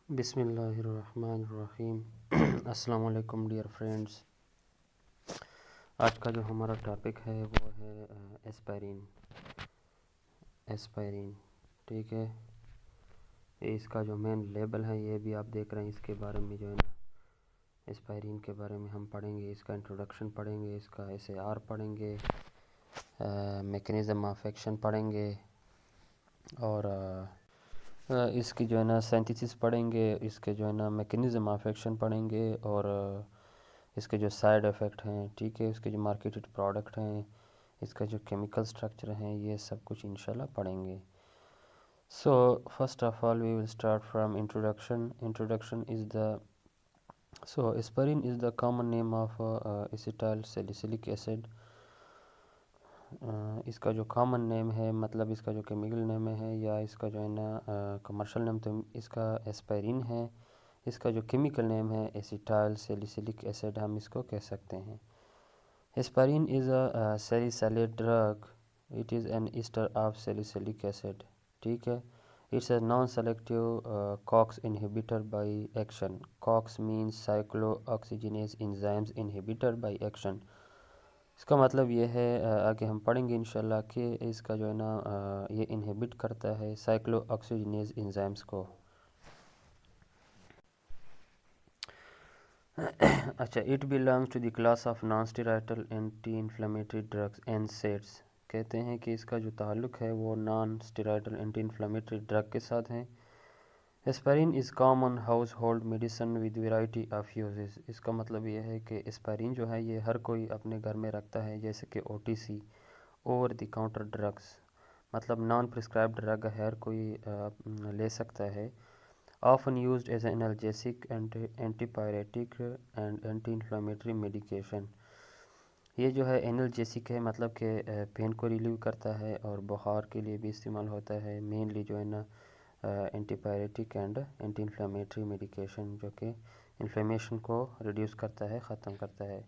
بسم اللہ الرحمن الرحیم۔ السلام علیکم ڈیئر فرینڈز۔ آج کا جو ہمارا ٹاپک ہے وہ ہے ایسپائرین، ٹھیک ہے۔ اس کا جو مین لیبل ہے یہ بھی آپ دیکھ رہے ہیں، اس کے بارے میں جو ہے نا ایسپائرین کے بارے میں ہم پڑھیں گے، اس کا انٹروڈکشن پڑھیں گے، اس کا SAR پڑھیں گے، میکینزم آف ایکشن پڑھیں گے، اور اس کی جو ہے نا سینتھیسس پڑھیں گے، اس کے جو ہے نا میکینزم آف ایکشن پڑھیں گے، اور اس کے جو سائیڈ ایفیکٹ ہیں، ٹھیک ہے، اس کے جو مارکیٹڈ پروڈکٹ ہیں، اس کا جو کیمیکل سٹرکچر ہیں، یہ سب کچھ انشاءاللہ پڑھیں گے۔ So first of all we will start from introduction aspirin is the common name of acetyl salicylic acid. اس کا جو کامن نیم ہے، مطلب اس کا جو کیمیکل نیم ہے، یا اس کا جو ہے نا کمرشل نیم، تو اس کا ایسپائرین ہے۔ اس کا جو کیمیکل نیم ہے ایسیٹائل سیلیسلک ایسڈ، ہم اس کو کہہ سکتے ہیں۔ Aspirin is a salicylate drug, it is an ester of salicylic acid, ٹھیک ہے۔ It's a non selective COX inhibitor by action. COX means cyclooxygenase enzymes inhibitor by action. اس کا مطلب یہ ہے، آگے ہم پڑھیں گے انشاءاللہ، کہ اس کا جو ہے نا یہ انہیبٹ کرتا ہے سائکلو آکسیجنیز انزائمز کو۔ اچھا، it belongs to the class of non steroidal anti inflammatory drugs NSAIDs۔ کہتے ہیں کہ اس کا جو تعلق ہے وہ non steroidal anti inflammatory drug کے ساتھ ہیں۔ Aspirin is common household medicine with variety of uses. اس کا مطلب یہ ہے کہ ایسپائرین جو ہے یہ ہر کوئی اپنے گھر میں رکھتا ہے، جیسے کہ OTC، over the counter drugs, مطلب نان پرسکرائبڈ ڈرگ ہر کوئی لے سکتا ہے۔ often used as an analgesic and antipyretic and anti-inflammatory medication۔ یہ جو ہے انالجیسک ہے، مطلب کہ پین کو ریلیو کرتا ہے، اور بخار کے لیے بھی استعمال ہوتا ہے، مینلی جو ہے نا antipyretic and anti inflammatory medication, جو کہ انفلیمیشن کو ریڈیوس کرتا ہے، ختم کرتا ہے۔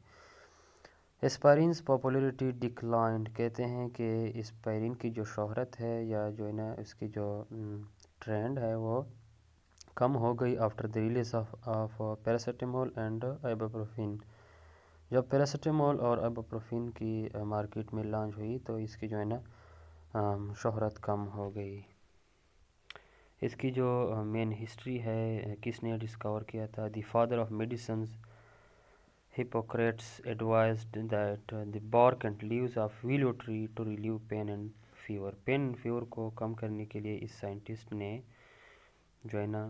ایسپائرینز پاپولیرٹی ڈکلائنڈ۔ کہتے ہیں کہ ایسپائرین کی جو شہرت ہے، یا جو ہے نا اس کی جو ٹرینڈ ہے، وہ کم ہو گئی after the release of paracetamol and ibuprofen. جب پیراسیٹامول اور آئبوپروفین کی مارکیٹ میں لانچ ہوئی تو اس کی جو ہے نا شہرت کم ہو گئی۔ اس کی جو مین ہسٹری ہے، کس نے ڈسکور کیا تھا؟ The father of medicines Hippocrates advised that the bark and leaves of willow tree to relieve pain and fever. Pain and fever کو کم کرنے کے لیے اس سائنٹسٹ نے جو ہے نا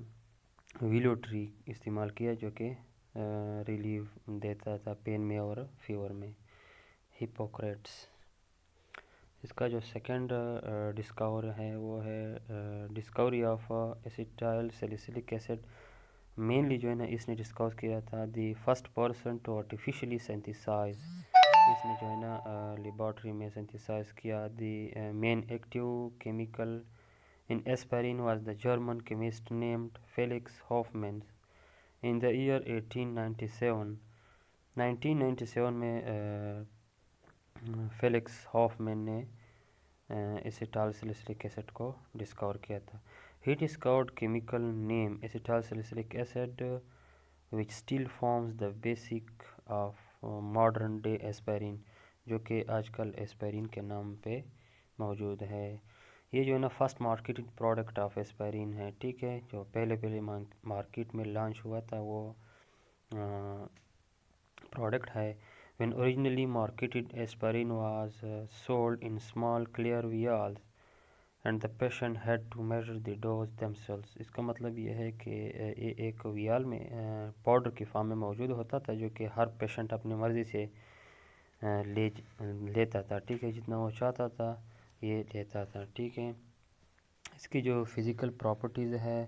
ویلو ٹری استعمال کیا، جو کہ ریلیو دیتا تھا پین میں اور فیور میں۔ ہپوکریٹس۔ اس کا جو سیکنڈ ڈسکور ہے وہ ہے discovery of acetyl salicylic acid. Mainly جو ہے نا اس نے ڈسکور کیا تھا the first person to artificially synthesize. اس نے جو ہے نا لیبارٹری میں سینتھیسائز کیا۔ The main active chemical in aspirin was the German chemist named Felix Hoffmann in the year 1897۔ 1997 میں فیلکس ہافمین نے ایسیٹائل سیلیسلک ایسڈ کو ڈسکور کیا تھا۔ He discovered chemical name acetyl salicylic acid which still forms the basic of modern day aspirin، جو کہ آج کل ایسپائرین کے نام پہ موجود ہے۔ یہ جو ہے نا فرسٹ مارکیٹڈ پروڈکٹ آف ایسپائرین ہے، ٹھیک ہے۔ جو پہلے مارکیٹ میں لانچ ہوا تھا وہ پروڈکٹ ہے۔ when originally marketed aspirin was sold in small clear vials and the patient had to measure the dose themselves۔ اس کا مطلب یہ ہے کہ یہ ایک ویال میں پاؤڈر کی فارم میں موجود ہوتا تھا، جو کہ ہر پیشنٹ اپنی مرضی سے لیتا تھا، ٹھیک ہے، جتنا وہ چاہتا تھا یہ لیتا تھا، ٹھیک ہے۔ اس کی جو فزیکل پراپرٹیز ہے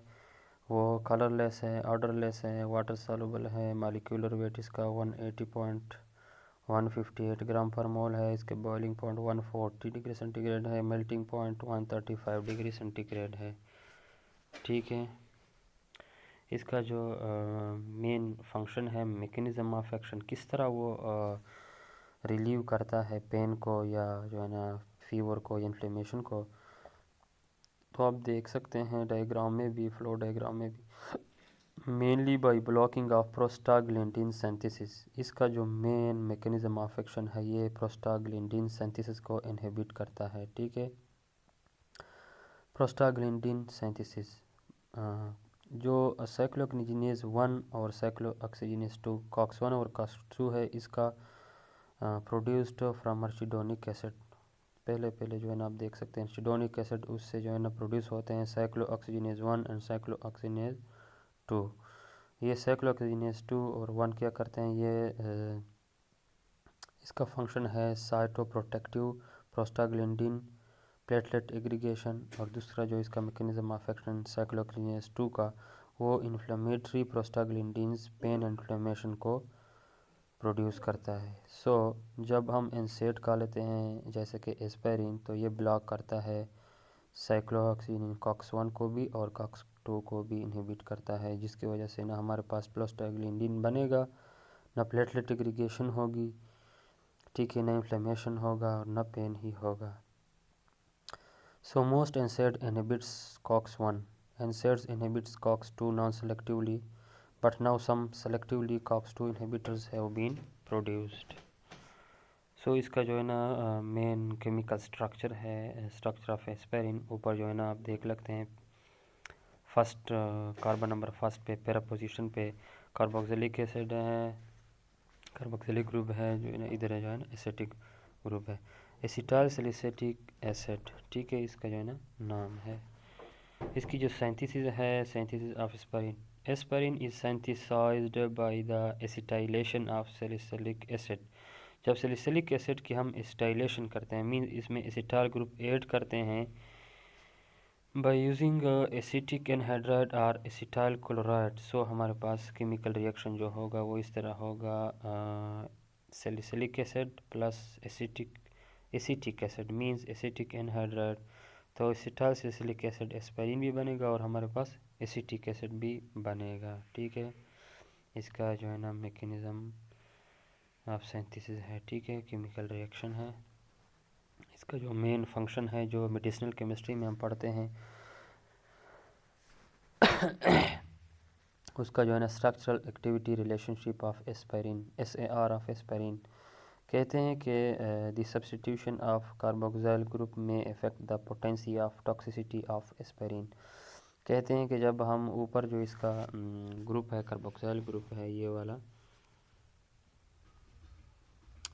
وہ کلر لیس ہے، آرڈر لیس ہے، واٹر سالوبل ہے، مالیکولر ویٹ اس کا 180.158 گرام پر مول ہے۔ اس کے boiling point 140 degree centigrade ہے، melting point 135 degree centigrade ہے، ٹھیک ہے۔ اس کا جو مین فنکشن ہے، میکینزم آف ایکشن، کس طرح وہ ریلیو کرتا ہے پین کو، یا جو ہے نا فیور کو، یا انفلیمیشن کو، تو آپ دیکھ سکتے ہیں ڈائیگرام میں بھی، فلو ڈائیگرام میں بھی۔ Mainly by blocking of prostaglandin synthesis. اس کا جو مین میکینزم آف ایکشن ہے یہ پروسٹاگلینڈین سینتھیسس کو انہیبٹ کرتا ہے. ٹھیک ہے. پروسٹاگلینڈین سینتھیسس جو سائکلوکنیجینیز 1 اور سائکلوآکسیجنیز 2 کاکس 1 اور کاکس 2 ہے، اس کا پروڈیوسڈ فرام ارچیڈونک ایسڈ. پہلے جو ہے نا آپ دیکھ سکتے ہیں ارچیڈونک ایسڈ، اس سے جو ہے نا پروڈیوس ہوتے ہیں سائکلوآکسیجنیز 1 اینڈ سائکلوآکسیجنیز 2. یہ سائکلوآکسیجنیز 2 اور 1 کیا کرتے ہیں، یہ اس کا فنکشن ہے سائٹو پروٹیکٹیو پروسٹاگلینڈین پلیٹلیٹ ایگریگیشن، اور دوسرا جو اس کا میکینزم آف ایکشن سائکلوآکسیجنیز 2 کا وہ انفلیمیٹری پروسٹاگلینڈینز پین انفلیمیشن کو پروڈیوس کرتا ہے. جب ہم انسیٹ کا لیتے ہیں جیسے کہ ایسپائرین، تو یہ بلاک کرتا ہے سائکلوآکسیجن کاکس 1 کو بھی اور کاکس 2 کو بھی انہیبٹ کرتا ہے، جس کی وجہ سے نہ ہمارے پاس پروسٹاگلینڈین بنے گا، نہ پلیٹلیٹ ایگریگیشن ہوگی، ٹھیک ہے، نہ انفلیمیشن ہوگا اور نہ پین ہی ہوگا. Most NSAID inhibits COX-1. NSAIDs inhibits COX-2 non-selectively, but now some selectively COX-2 inhibitors have been produced. اس کا جو ہے نا مین کیمیکل سٹرکچر ہے، سٹرکچر آف ایسپائرین. اوپر جو ہے نا آپ دیکھ لگتے ہیں فرسٹ کاربن نمبر فرسٹ پہ پیرا پوزیشن پہ کاربوکسیلک ایسڈ ہے، کاربوکسیلک گروپ ہے، جو ہے نا ادھر جو ہے نا ایسیٹک گروپ ہے، ایسیٹائل سیلیسیٹک ایسڈ. ٹھیک ہے، اس کا جو ہے نا نام ہے. اس کی جو سینتھیسز ہے، synthesis of aspirin. Aspirin is synthesized by the acetylation of salicylic acid. جب سیلیسیلک ایسڈ کی ہم ایسیٹائلیشن کرتے ہیں، مین اس میں ایسیٹائل گروپ ایڈ کرتے ہیں بائی یوزنگ ایسیٹک انہائیڈرائڈ اور ایسیٹائل کلورائڈ. ہمارے پاس کیمیکل ریئیکشن جو ہوگا وہ اس طرح ہوگا، salicylic acid plus acetic acid means acetic anhydride. تو ایسیٹائل سیلیسیلک ایسڈ ایسپائرین بھی بنے گا اور ہمارے پاس ایسیٹک ایسڈ بھی بنے گا. ٹھیک ہے، اس کا جو ہے نا میکینزم آف سینتھیسس ہے. ٹھیک ہے، کیمیکل ریئیکشن ہے. اس کا جو مین فنکشن ہے جو میڈیسنل کیمسٹری میں ہم پڑھتے ہیں، اس کا جو ہے نا structural activity relationship of aspirin, SAR of aspirin. کہتے ہیں کہ the substitution of carboxyl group میں affect the potency of toxicity of aspirin. کہتے ہیں کہ جب ہم اوپر جو اس کا گروپ ہے، کاربوکسائل گروپ ہے یہ والا،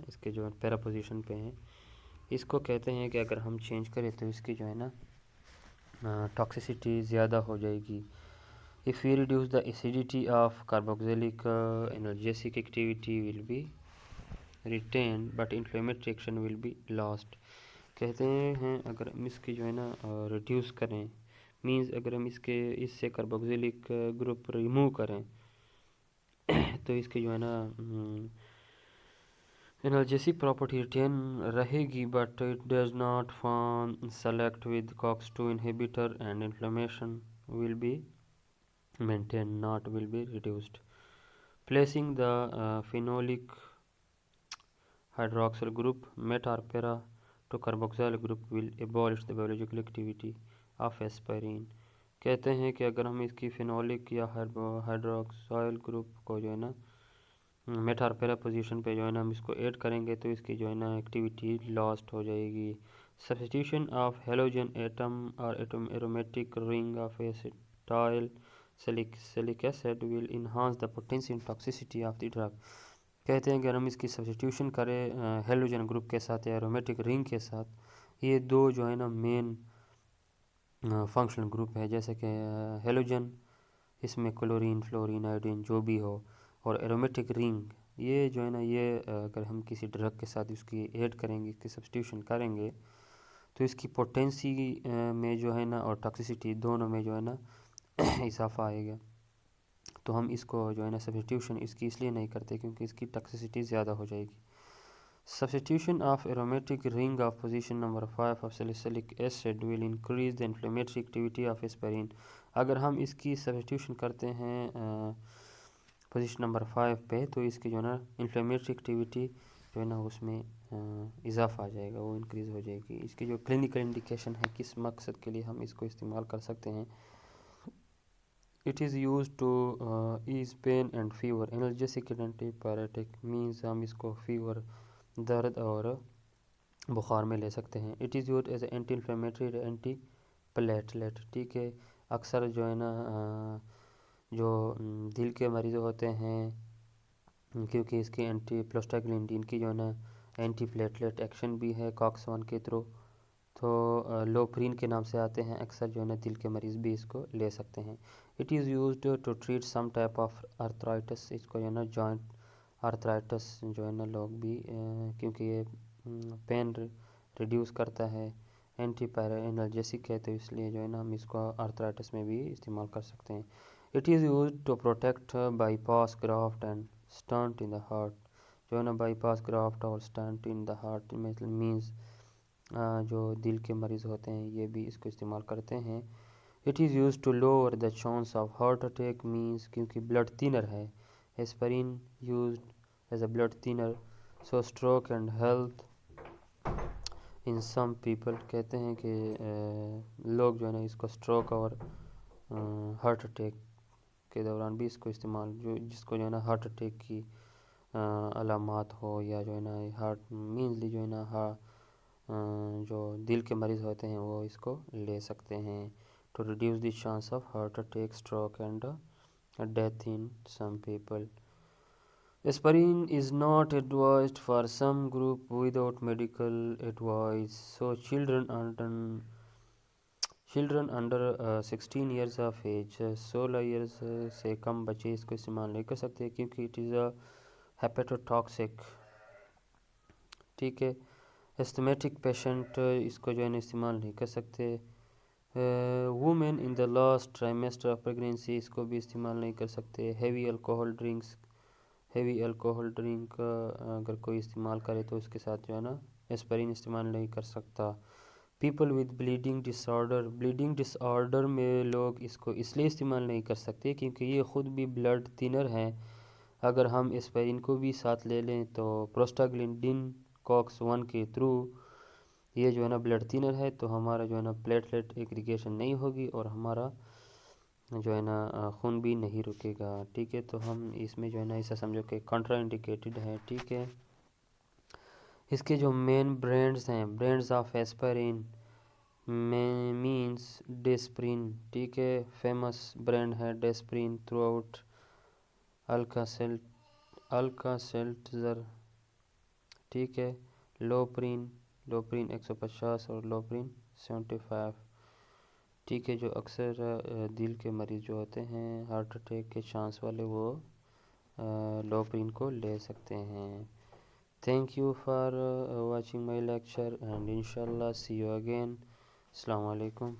اس کے جو پیرا پوزیشن پہ ہیں، اس کو کہتے ہیں کہ اگر ہم چینج کریں تو اس کی جو ہے نا ٹاکسیسٹی زیادہ ہو جائے گی. If we reduce the acidity of carboxylic, analgesic activity will be retained but inflammatory action will be lost. کہتے ہیں اگر ہم اس کی جو ہے نا ریڈیوس کریں، مینز اگر ہم اس سے کاربوکسیلک گروپ ریموو کریں تو اس کی جو ہے نا انالجیسک پراپرٹی ریٹین رہے گی، but it does not form salicylate with COX-2 inhibitor and inflammation will be maintained, not will be reduced. Placing the phenolic hydroxyl group met or para to carboxyl group will abolish the biological activity of aspirin. کہتے ہیں کہ اگر ہم اس کی فینولک یا ہائیڈروکسائل group کو جو ہے نا میٹ اور پیرا پوزیشن پہ جو ہے نا ہم اس کو ایڈ کریں گے تو اس کی جو ہے نا ایکٹیویٹی لاسٹ ہو جائے گی. سبسٹیوشن آف ہیلوجن ایٹم اور aromatic ring of acetyl salicylic acid will enhance the potency and toxicity of the drug. کہتے ہیں کہ اگر ہم اس کی سبسٹیوشن کریں ہیلوجن گروپ کے ساتھ یا ایرومیٹک رنگ کے ساتھ، یہ دو جو ہے نا مین فنکشنل گروپ ہے، جیسے کہ ہیلوجن اس میں کلورین، فلورین، آئوڈین جو بھی ہو، اور ایرومیٹک رنگ یہ جو ہے نا یہ اگر ہم کسی ڈرگ کے ساتھ اس کی ایڈ کریں گے، اس کی سبسٹیوشن کریں گے تو اس کی پوٹینسی میں جو ہے نا اور ٹاکسیسٹی دونوں میں جو ہے نا اضافہ آئے گا. تو ہم اس کو جو ہے نا سبسٹیوشن اس کی اس لیے نہیں کرتے کیونکہ اس کی ٹاکسیسٹی زیادہ ہو جائے گی. Substitution of aromatic ring of position number 5 of salicylic acid will increase the inflammatory activity of aspirin. اگر ہم اس کی سبسٹیوشن کرتے ہیں پوزیشن نمبر 5 پہ تو اس کی جو ہے نا انفلیمیٹری ایکٹیویٹی جو ہے نا اس میں اضافہ آ جائے گا، وہ انکریز ہو جائے گی. اس کی جو کلینکل انڈیکیشن ہے کس مقصد کے لیے ہم اس کو استعمال کر سکتے ہیں، It is used to ease pain and fever. Analgesic and antipyretic means ہم اس کو فیور درد اور بخار میں لے سکتے ہیں. It is used as an anti-inflammatory anti platelet. ٹھیک ہے. اکثر جو ہے نا جو دل کے مریض ہوتے ہیں کیونکہ اس کی اینٹی پروسٹاگلینڈین کی جو ہے نا اینٹی پلیٹلیٹ ایکشن بھی ہے COX-1 کے تھرو، تو لوپرین کے نام سے آتے ہیں. اکثر جو ہے نا دل کے مریض بھی اس کو لے سکتے ہیں. It is used to treat some type of arthritis. اس کو جو ہے نا جوائنٹ آرتھرائٹس جو ہے نا لوگ بھی کیونکہ یہ پین ریڈیوس کرتا ہے، اینٹی انالجیسک ہے، تو اس لیے جو ہے نا ہم اس کو آرتھرائٹس میں بھی استعمال کر سکتے ہیں. It is used to protect bypass graft and stent in the heart. جو ہے نا بائی پاس گرافٹ اور stent in the heart means جو دل کے مریض ہوتے ہیں یہ بھی اس کو استعمال کرتے ہیں. It is use to lower the chance of heart attack means کیونکہ بلڈ تھینر ہے. Aspirin used as a blood thinner. So stroke and health in some people. کہتے ہیں کہ لوگ جو ہے نا اس کو اسٹروک اور ہارٹ اٹیک کے دوران بھی اس کو استعمال جس کو جو ہے نا ہارٹ اٹیک کی علامات ہو یا جو ہے نا ہارٹ مینلی جو ہے نا جو دل کے مریض ہوتے ہیں وہ اس کو لے سکتے ہیں. To reduce the chance of heart attack stroke and death in some people. Aspirin is not advised for some group without medical advice. So children under 16 years of age 16 years سے کم بچے اس کو استعمال نہیں کر سکتے کیونکہ اٹ از اے ہیپیٹوٹاکسک. ٹھیک ہے. اسٹمیٹک پیشنٹ اس کو جو ہے نا استعمال نہیں کر سکتے. Woman in the last trimester of pregnancy اس کو بھی استعمال نہیں کر سکتے. ہیوی الکوہل ڈرنک اگر کوئی استعمال کرے تو اس کے ساتھ جو ہے نا ایسپرین استعمال نہیں کر سکتا. People with bleeding disorder میں لوگ اس کو اس لیے استعمال نہیں کر سکتے کیونکہ یہ خود بھی بلڈ تھینر ہیں. اگر ہم ایسپرین کو بھی ساتھ لے لیں تو پروسٹاگلینڈین COX-1 کے تھرو یہ جو ہے نا بلڈ تھینر ہے تو ہمارا جو ہے نا پلیٹلیٹ ایگریگیشن نہیں ہوگی اور ہمارا جو ہے نا خون بھی نہیں رکے گا. ٹھیک ہے. تو ہم اس میں جو ہے نا اسے سمجھو کہ کنٹرا انڈیکیٹڈ ہے. ٹھیک ہے. اس کے جو مین برانڈز ہیں برانڈز آف ایسپرین مینس ڈیسپرین. ٹھیک ہے. فیمس برانڈ ہے ڈیسپرین تھرو آؤٹ الکا-سیلٹزر. ٹھیک ہے. لوپرین 150 اور لوپرین 75. ٹھیک ہے. جو اکثر دل کے مریض جو ہوتے ہیں ہارٹ اٹیک کے چانس والے وہ لوپرین کو لے سکتے ہیں. Thank you for watching my lecture and انشاءاللہ سی یو اگین. السلام علیکم.